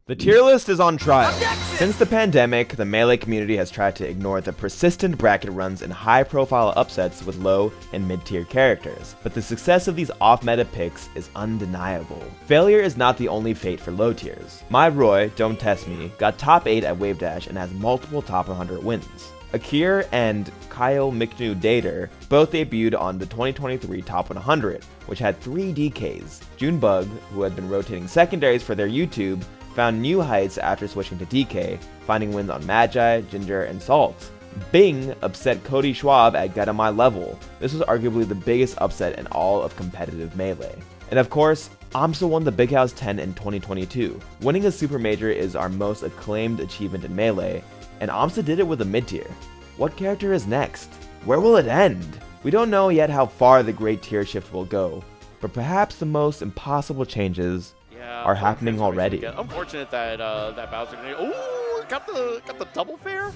The tier list is on trial. Since the pandemic, the Melee community has tried to ignore the persistent bracket runs and high-profile upsets with low and mid-tier characters, but the success of these off-meta picks is undeniable. Failure is not the only fate for low tiers. My Roy, Don't Test Me, got top 8 at Wave Dash and has multiple top 100 wins. Akir and Kyle Miknu Dater both debuted on the 2023 Top 100, which had 3 DKs. Junebug, who had been rotating secondaries for their YouTube, found new heights after switching to DK, finding wins on Magi, Ginger, and Salt. Bing upset Cody Schwab at Get On My Level. This was arguably the biggest upset in all of competitive Melee. And of course, Amsa won the Big House 10 in 2022. Winning a Super Major is our most acclaimed achievement in Melee, and Amsa did it with a mid-tier. What character is next? Where will it end? We don't know yet how far the great tier shift will go, but perhaps the most impossible changes are happening already. Unfortunate that that Bowser. Ooh, got the double fair.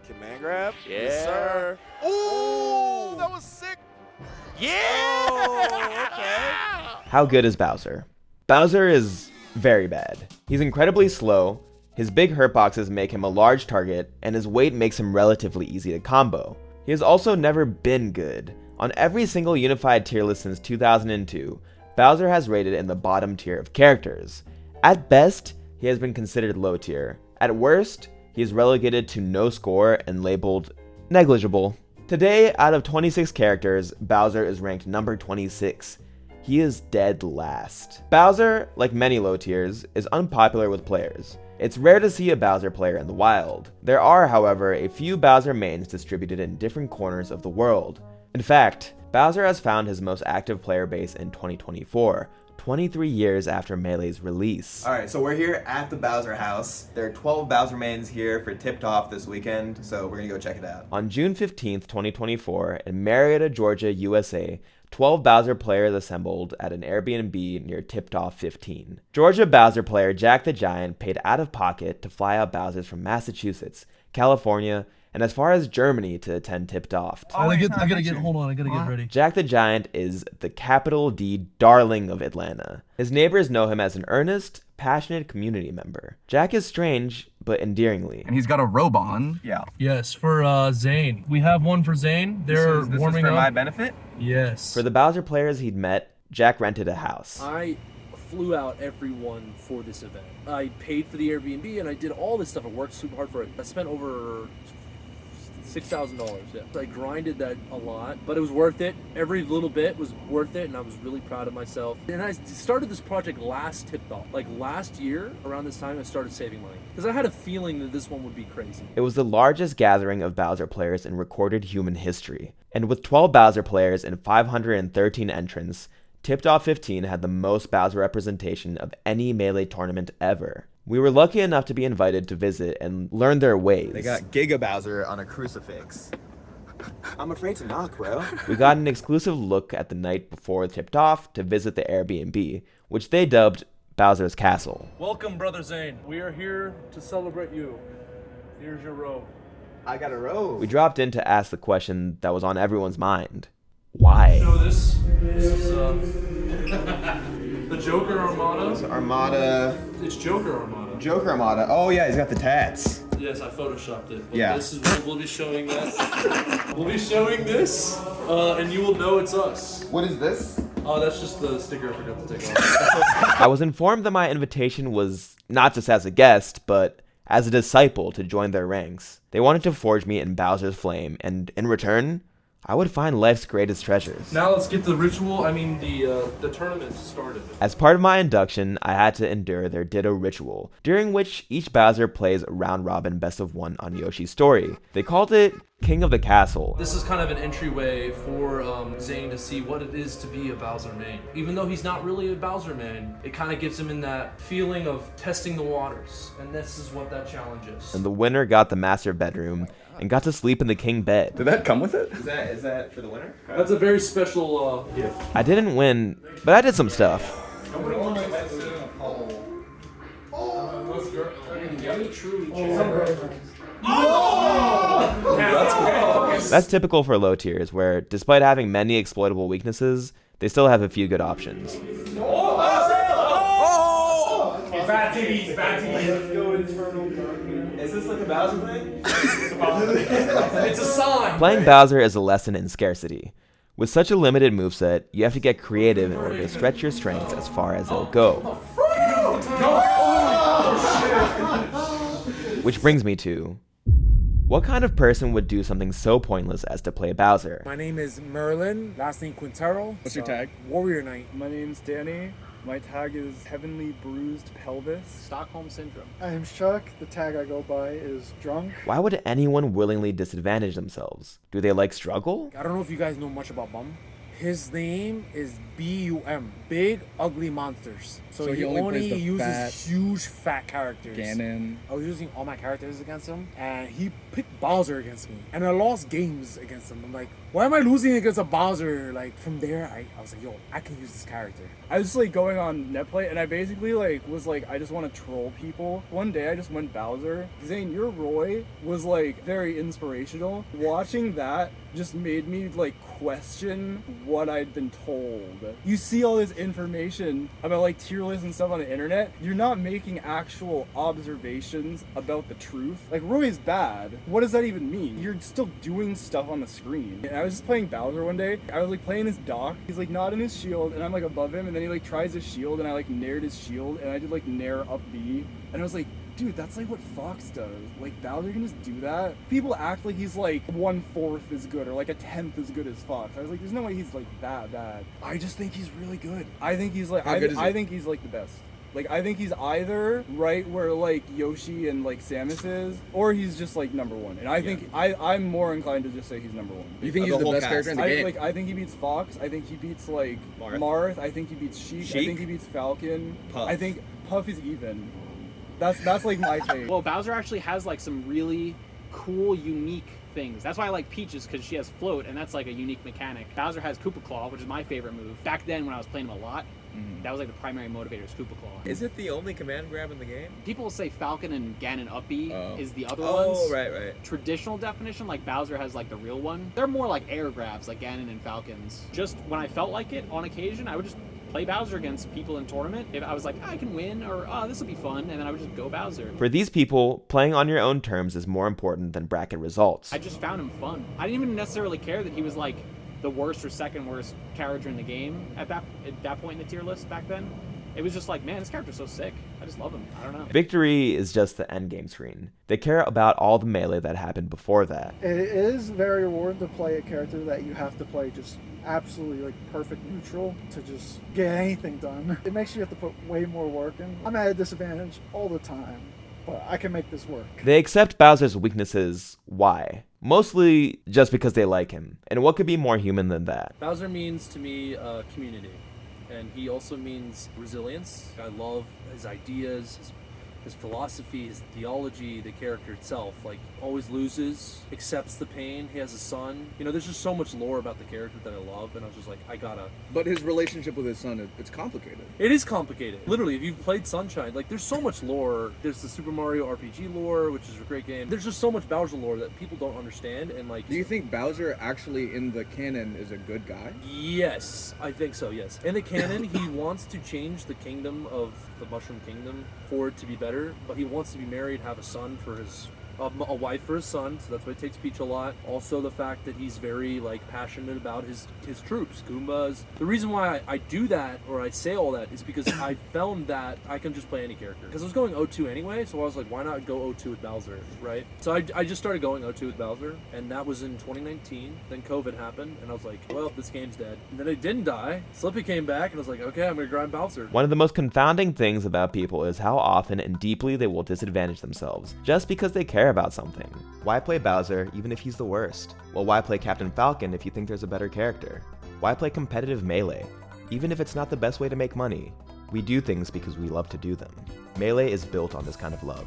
Command grab. Yeah. Yes, sir. Ooh, that was sick. Yeah. Oh, okay. How good is Bowser? Bowser is very bad. He's incredibly slow, his big hurt boxes make him a large target, and his weight makes him relatively easy to combo. He has also never been good. On every single unified tier list since 2002, Bowser has rated in the bottom tier of characters. At best, he has been considered low tier. At worst, he is relegated to no score and labeled negligible. Today, out of 26 characters, Bowser is ranked number 26. He is dead last. Bowser, like many low tiers, is unpopular with players. It's rare to see a Bowser player in the wild. There are, however, a few Bowser mains distributed in different corners of the world. In fact, Bowser has found his most active player base in 2024, 23 years after Melee's release. Alright, so we're here at the Bowser house. There are 12 Bowser mains here for Tipped Off this weekend, so we're gonna go check it out. On June 15th, 2024, in Marietta, Georgia, USA, 12 Bowser players assembled at an Airbnb near Tipped Off 15. Georgia Bowser player Jack the Giant paid out of pocket to fly out Bowsers from Massachusetts, California, and as far as Germany to attend Tipped Off. I gotta get ready. Jack the Giant is the capital D darling of Atlanta. His neighbors know him as an earnest, passionate community member. Jack is strange, but endearingly. And he's got a robe on. Yeah. Yes, for Zain. We have one for Zain. They're This warming is for up. my benefit? Yes. For the Bowser players he'd met, Jack rented a house. I flew out everyone for this event. I paid for the Airbnb and I did all this stuff. I worked super hard for it. I spent over $6,000. Yeah. I grinded that a lot, but it was worth it. Every little bit was worth it, and I was really proud of myself. And I started this project last Tipped Off. Like last year, around this time, I started saving money because I had a feeling that this one would be crazy. It was the largest gathering of Bowser players in recorded human history. And with 12 Bowser players and 513 entrants, Tipped Off 15 had the most Bowser representation of any Melee tournament ever. We were lucky enough to be invited to visit and learn their ways. They got Giga Bowser on a crucifix. I'm afraid to knock, bro. We got an exclusive look at the night before Tipped Off to visit the Airbnb, which they dubbed Bowser's Castle. Welcome, Brother Zain. We are here to celebrate you. Here's your robe. I got a robe. We dropped in to ask the question that was on everyone's mind. Why? Show this. This is the Joker Armada. It's Armada. It's Joker Armada. Joker Armada. Oh yeah, he's got the tats. Yes, I photoshopped it. But Yeah. This is what we'll be showing that. We'll be showing this, and you will know it's us. What is this? Oh, that's just the sticker I forgot to take off. I was informed that my invitation was not just as a guest, but as a disciple to join their ranks. They wanted to forge me in Bowser's flame, and in return, I would find life's greatest treasures. Now let's get the the tournament started. As part of my induction, I had to endure their Ditto ritual, during which each Bowser plays a round-robin best-of-1 on Yoshi's story. They called it King of the Castle. This is kind of an entryway for Zain to see what it is to be a Bowser main. Even though he's not really a Bowser main, it kind of gives him in that feeling of testing the waters. And this is what that challenge is. And the winner got the master bedroom and got to sleep in the king bed. Did that come with it? Is that for the winner? That's a very special gift. I didn't win, but I did some stuff. That's typical for low tiers, where despite having many exploitable weaknesses, they still have a few good options. Bad TVs, bad TVs. Is this like a Bowser thing? It's a sign. Playing Bowser is a lesson in scarcity. With such a limited moveset, you have to get creative in order to stretch your strengths as far as they'll go. Which brings me to, what kind of person would do something so pointless as to play Bowser? My name is Merlin, last name Quintero. What's your tag? Warrior Knight. My name's Danny. My tag is Heavenly Bruised Pelvis. Stockholm Syndrome. I am Chuck. The tag I go by is Drunk. Why would anyone willingly disadvantage themselves? Do they like struggle? I don't know if you guys know much about Bum. His name is BUM, Big Ugly Monsters. So he only uses huge fat characters. Ganon. I was using all my characters against him, and he picked Bowser against me. And I lost games against him. I'm like, why am I losing against a Bowser? Like, from there, I was like, yo, I can use this character. I was like going on netplay, and I basically was like, I just want to troll people. One day I just went Bowser. Zain, your Roy was like very inspirational. Watching that just made me like question what I'd been told. You see all this information about like tier lists and stuff on the internet. You're not making actual observations about the truth. Like, Roy's bad. What does that even mean? You're still doing stuff on the screen. And I was just playing Bowser one day. I was like playing his dock. He's like not in his shield, and I'm like above him, and then he like tries his shield, and I like nared his shield, and I did like nair up B, and I was like, dude, that's like what Fox does. Like, Bowser can just do that. People act like he's like 1/4 as good or like 1/10 as good as Fox. I was like, there's no way he's like that bad. I just think he's really good. I think he's like, I think he's like the best. Like, I think he's either right where like Yoshi and like Samus is, or he's just like number one. And I think I'm more inclined to just say he's number one. You think he's the best character in the game? I think he beats Fox. I think he beats like Marth. I think he beats Sheik. I think he beats Falcon. Puff. I think Puff is even. That's like my take. Well, Bowser actually has like some really cool, unique things. That's why I like Peach, is because she has float, and that's like a unique mechanic. Bowser has Koopa Claw, which is my favorite move. Back then when I was playing him a lot, that was like the primary motivator, is Koopa Claw. Is it the only command grab in the game? People will say Falcon and Ganon up B is the other Oh, ones. right. Traditional definition, like Bowser has like the real one. They're more like air grabs, like Ganon and Falcons. Just when I felt like it, on occasion, I would just play Bowser against people in tournament. If I was like, I can win, or this will be fun, and then I would just go Bowser. For these people, playing on your own terms is more important than bracket results. I just found him fun. I didn't even necessarily care that he was like the worst or second worst character in the game at that point in the tier list back then. It was just like, man, this character's so sick. I just love him. I don't know. Victory is just the endgame screen. They care about all the melee that happened before that. It is very rewarding to play a character that you have to play just absolutely like perfect neutral to just get anything done. It makes you have to put way more work in. I'm at a disadvantage all the time, but I can make this work. They accept Bowser's weaknesses. Why? Mostly just because they like him. And what could be more human than that? Bowser means to me community, and he also means resilience. I love his ideas, his philosophy, his theology, the character itself. Like, always loses, accepts the pain. He has a son. You know, there's just so much lore about the character that I love, and I was just like, I gotta. But his relationship with his son, it's complicated. It is complicated. Literally, if you've played Sunshine, like, there's so much lore. There's the Super Mario RPG lore, which is a great game. There's just so much Bowser lore that people don't understand, and like... Do you think Bowser actually, in the canon, is a good guy? Yes, I think so, yes. In the canon, he wants to change the kingdom of the Mushroom Kingdom for it to be better, but he wants to be married, have a son for his... a wife for his son, so that's why it takes Peach a lot. Also the fact that he's very like passionate about his troops, Goombas. The reason why I do that, or I say all that, is because I found that I can just play any character. Because I was going 0-2 anyway, so I was like, why not go 0-2 with Bowser, right? So I just started going 0-2 with Bowser, and that was in 2019. Then COVID happened, and I was like, well, this game's dead. And then it didn't die. Slippy came back, and I was like, okay, I'm gonna grind Bowser. One of the most confounding things about people is how often and deeply they will disadvantage themselves, just because they care about something. Why play Bowser even if he's the worst? Well, why play Captain Falcon if you think there's a better character? Why play competitive melee, even if it's not the best way to make money? We do things because we love to do them. Melee is built on this kind of love.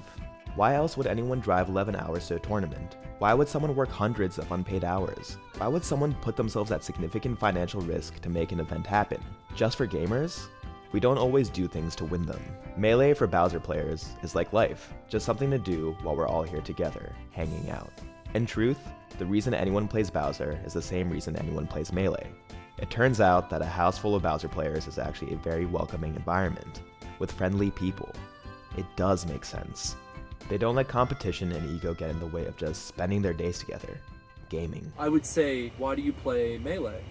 Why else would anyone drive 11 hours to a tournament? Why would someone work hundreds of unpaid hours? Why would someone put themselves at significant financial risk to make an event happen? Just for gamers? We don't always do things to win them. Melee for Bowser players is like life, just something to do while we're all here together, hanging out. In truth, the reason anyone plays Bowser is the same reason anyone plays Melee. It turns out that a house full of Bowser players is actually a very welcoming environment, with friendly people. it does make sense. They don't let competition and ego get in the way of just spending their days together, gaming. I would say, why do you play Melee?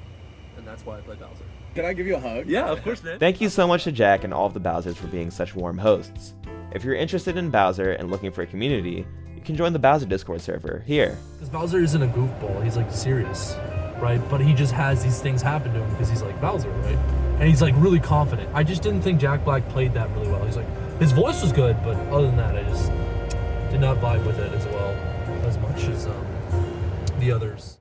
And that's why I play Bowser. Can I give you a hug? Yeah, of course, man. Thank you so much to Jack and all of the Bowsers for being such warm hosts. If you're interested in Bowser and looking for a community, you can join the Bowser Discord server here. Because Bowser isn't a goofball, he's like serious, right? But he just has these things happen to him because he's like Bowser, right? And he's like really confident. I just didn't think Jack Black played that really well. He's like, his voice was good, but other than that, I just did not vibe with it as well as much as the others.